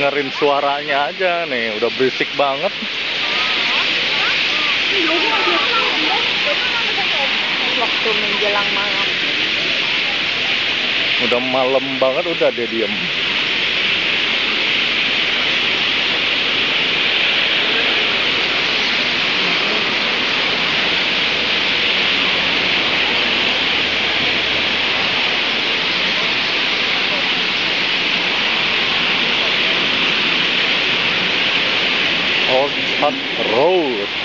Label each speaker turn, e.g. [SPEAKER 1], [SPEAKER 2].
[SPEAKER 1] dengerin suaranya aja nih, udah berisik banget.
[SPEAKER 2] Waktu menjelang malam.
[SPEAKER 1] Udah malam banget, udah dia diem. Orchard Road.